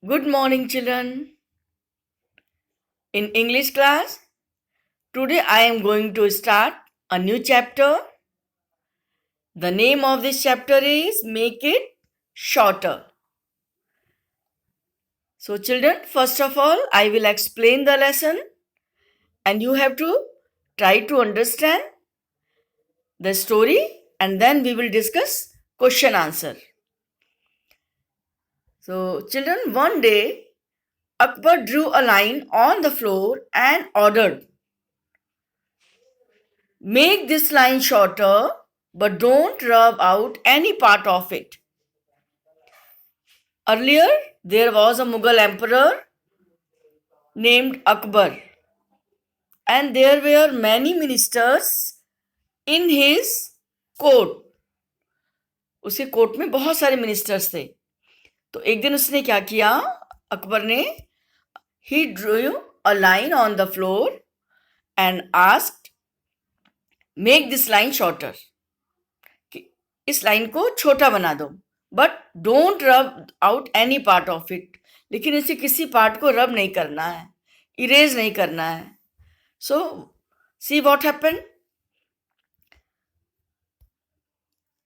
Good morning, children. In English class, today I am going to start a new chapter. The name of this chapter is Make It Shorter. So, children, first of all, I will explain the lesson and you have to try to understand the story and then we will discuss question answer. So, children, one day Akbar drew a line on the floor and ordered, "Make this line shorter, but don't rub out any part of it." Earlier, there was a Mughal emperor named Akbar, and there were many ministers in his court. उसके court में बहुत सारे ministers थे. तो एक दिन उसने क्या किया, अकबर ने, he drew a line on the floor and asked, make this line shorter. इस लाइन को छोटा बना दो, बट डोंट रब out any part of it. लेकिन इसे किसी पार्ट को रब नहीं करना है, इरेज नहीं करना है. So see what happened.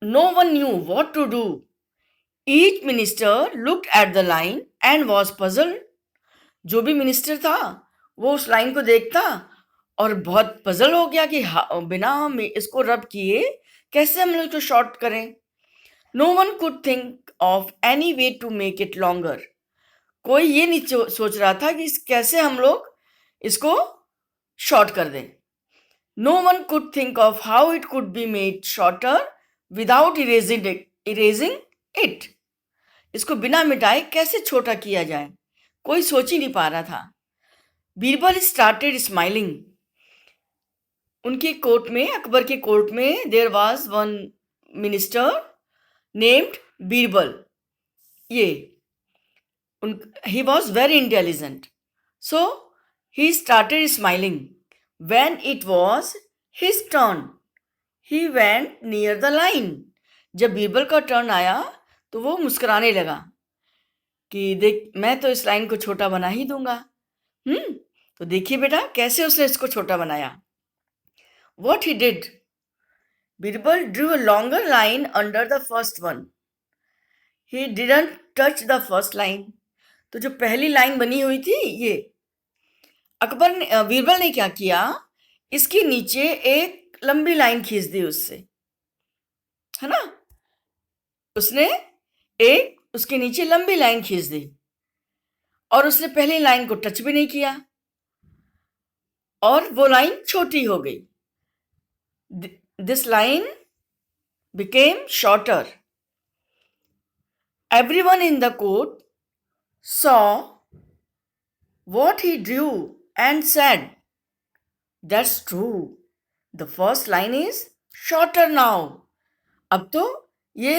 No one knew what to do. Each minister looked at the line and was puzzled. जो भी मिनिस्टर था वो उस लाइन को देखता और बहुत पजल हो गया कि बिना इसको रब किए कैसे हम लोग इसको शॉर्ट करें. No one could think of any way to make it longer. कोई ये नहीं सोच रहा था कि कैसे हम लोग इसको शॉर्ट कर दें. No one could think of how it could be made shorter without erasing it. इसको बिना मिटाए कैसे छोटा किया जाए, कोई सोच ही नहीं पा रहा था. Birbal started smiling. उनके कोर्ट में, अकबर के कोर्ट में, there was one minister named Birbal. He was very intelligent. So he started smiling. When it was his turn, he went near the line. जब बीरबल का टर्न आया तो वो मुस्कुराने लगा कि देख, मैं तो इस लाइन को छोटा बना ही दूंगा. तो देखिए बेटा कैसे उसने इसको छोटा बनाया. What he did, Birbal drew a longer line under the first one. He didn't touch the first line. तो जो पहली लाइन बनी हुई थी, ये बीरबल ने क्या किया, इसके नीचे एक लंबी लाइन खींच दी उससे, है ना. उसने एक उसके नीचे लंबी लाइन खींच दी और उसने पहली लाइन को टच भी नहीं किया और वो लाइन छोटी हो गई. This line became shorter. Everyone in the court saw what he drew and said, "That's true. The first line is shorter now." अब तो ये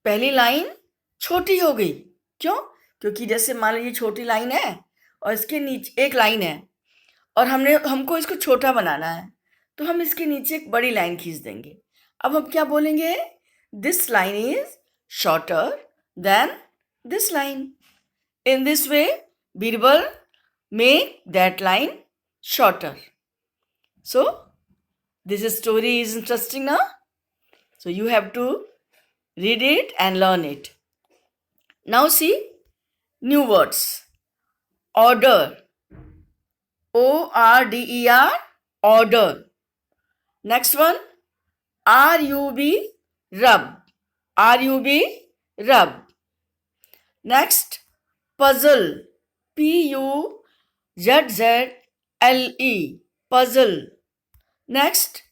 पहली लाइन छोटी हो गई. क्यों? क्योंकि जैसे मान लीजिए छोटी लाइन है और इसके नीचे एक लाइन है और हमको इसको छोटा बनाना है, तो हम इसके नीचे एक बड़ी लाइन खींच देंगे. अब हम क्या बोलेंगे, this line is shorter than this line. In this way, Birbal made that line shorter. So, this story is interesting now. So, you have to read it and learn it. Now, see new words. Order. O-R-D-E-R. Order. Next one. R-U-B. Rub. R-U-B. Rub. Next. Puzzle. P-U-Z-Z-L-E. Puzzle. Next.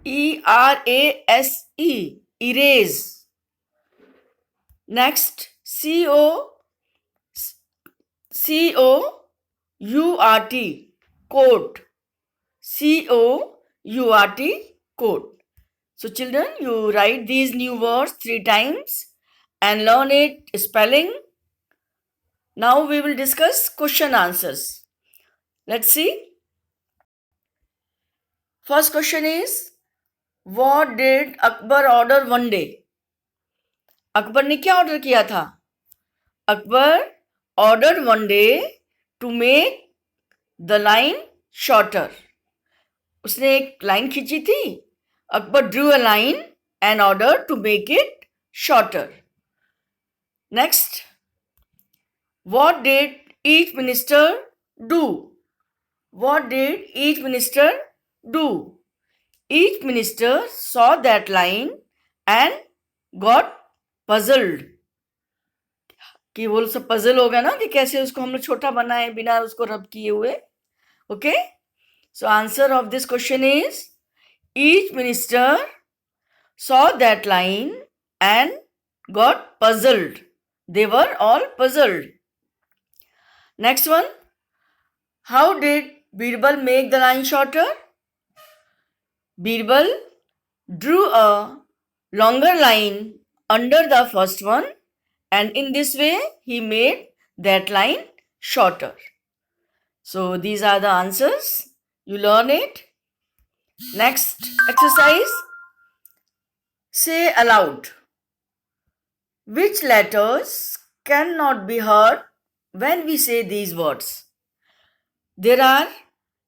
E-R-A-S-E. Erase. Next. C-O-U-R-T. Coat. C-O-U-R-T. Coat. So children, you write these new words 3 times and learn it spelling. Now we will discuss question answers. Let's see. First question is, what did Akbar order one day? Akbar ने क्या order किया था? Akbar ordered one day to make the line shorter. उसने एक line खींची थी. Akbar drew a line and ordered to make it shorter. Next, what did each minister do? What did each minister do? Each minister saw that line and got puzzled. कि वो सब puzzle होगा ना कि कैसे उसको हम लोग छोटा बनाए बिना उसको रब किए हुए. Okay, so answer of this question is each minister saw that line and got puzzled. They were all puzzled. Next one, how did Birbal make the line shorter? Birbal drew a longer line under the first one, and in this way he made that line shorter. So these are the answers. You learn it. Next exercise, say aloud. Which letters cannot be heard when we say these words? There are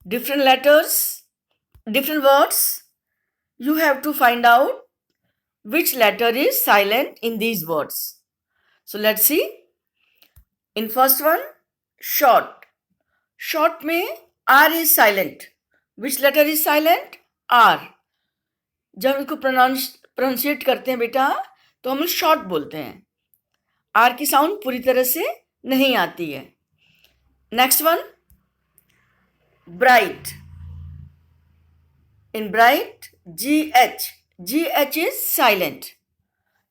different letters, different words. You have to find out which letter is silent in these words. So let's see. In first one, short. Short में R is silent. Which letter is silent? R. जब उसको pronunciate करते हैं बेटा तो हम short बोलते हैं. R की साउंड पूरी तरह से नहीं आती है. Next one, bright. In bright GH is silent.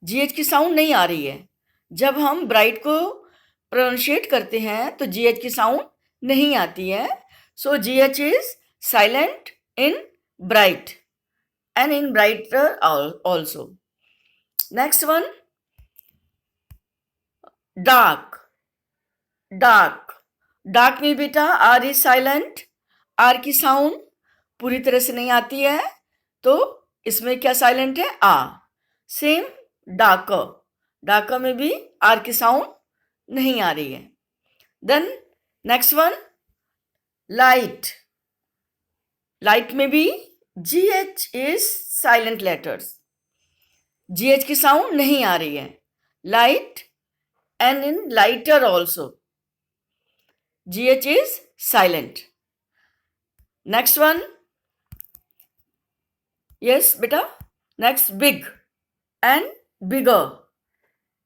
GH की साउंड नहीं आ रही है. जब हम ब्राइट को प्रोनाउंशिएट करते हैं तो GH की साउंड नहीं आती है. सो GH is silent in bright and in brighter also. Next one, dark. Dark में बेटा R is silent. R की साउंड पूरी तरह से नहीं आती है तो इसमें क्या साइलेंट है? आ. सेम डार्कर में भी R की साउंड नहीं आ रही है. देन नेक्स्ट वन, लाइट में भी GH is silent letters. GH की साउंड नहीं आ रही है. Light and in lighter also GH is silent. Next one, yes बेटा. Next, big and bigger.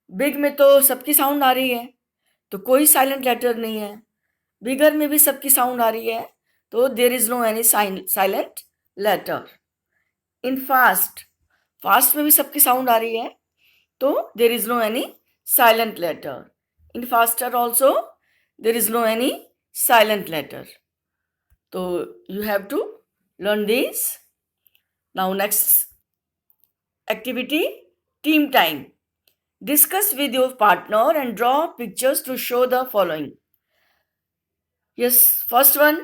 Big में तो सबकी साउंड आ रही है तो कोई साइलेंट लेटर नहीं है. बिगर में भी सबकी साउंड आ रही है तो there is no any silent letter. In fast में भी सबकी साउंड आ रही है तो there is no any silent letter. In faster also there is no any silent letter. तो you have to learn this. Now next activity, team time. Discuss with your partner and draw pictures to show the following. Yes, first one,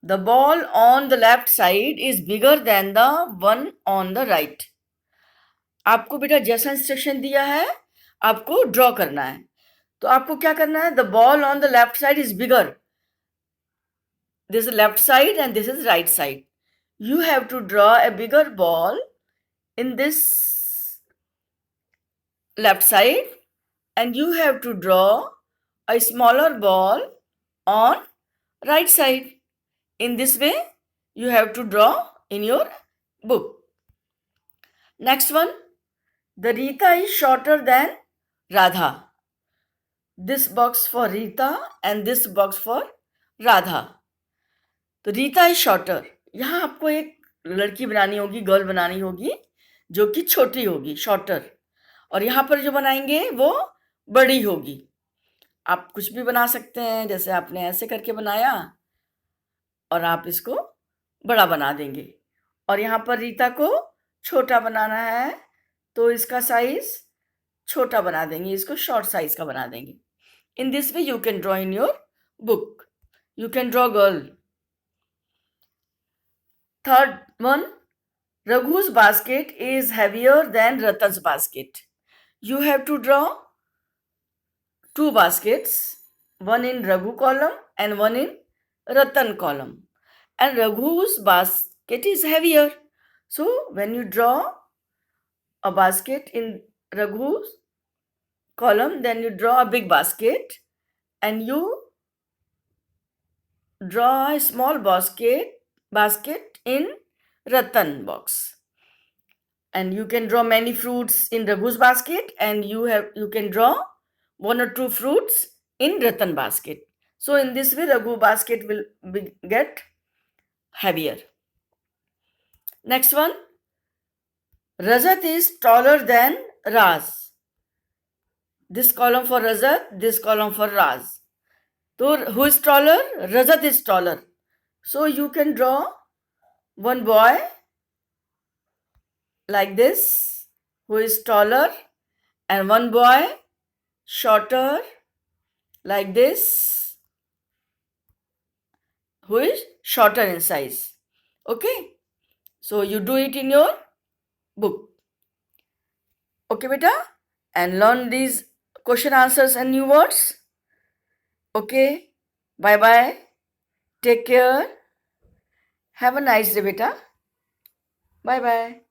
the ball on the left side is bigger than the one on the right. आपको बेटा जैसा instruction दिया है आपको draw करना है. तो आपको क्या करना है? The ball on the left side is bigger. This is left side and this is right side. You have to draw a bigger ball in this left side and you have to draw a smaller ball on right side. In this way you have to draw in your book. Next one, the Rita is shorter than Radha. This box for Rita and this box for Radha. तो Rita is shorter. यहाँ आपको एक लड़की बनानी होगी, girl बनानी होगी जो कि छोटी होगी, शॉर्टर. और यहाँ पर जो बनाएंगे वो बड़ी होगी. आप कुछ भी बना सकते हैं. जैसे आपने ऐसे करके बनाया और आप इसको बड़ा बना देंगे. और यहाँ पर रीता को छोटा बनाना है तो इसका साइज छोटा बना देंगे, इसको शॉर्ट साइज का बना देंगे. In this way you can draw in your book. You can draw girl. Third one, Raghu's basket is heavier than Ratan's basket. You have to draw two baskets one in Raghu column and one in Ratan column. And Raghu's basket is heavier. So when you draw a basket in Raghu's column, then you draw a big basket and you draw a small basket in Ratan box. And you can draw many fruits in Raghu's basket, and you can draw one or two fruits in Ratan basket. So in this way, Raghu basket will get heavier. Next one, Rajat is taller than Raz. This column for Rajat, this column for Raz. So who is taller? Rajat is taller. So you can draw one boy like this, who is taller, and one boy shorter like this, who is shorter in size. Okay, so you do it in your book. Okay, beta, and learn these question answers and new words. Okay, bye bye. Take care. Have a nice day, beta. Bye bye.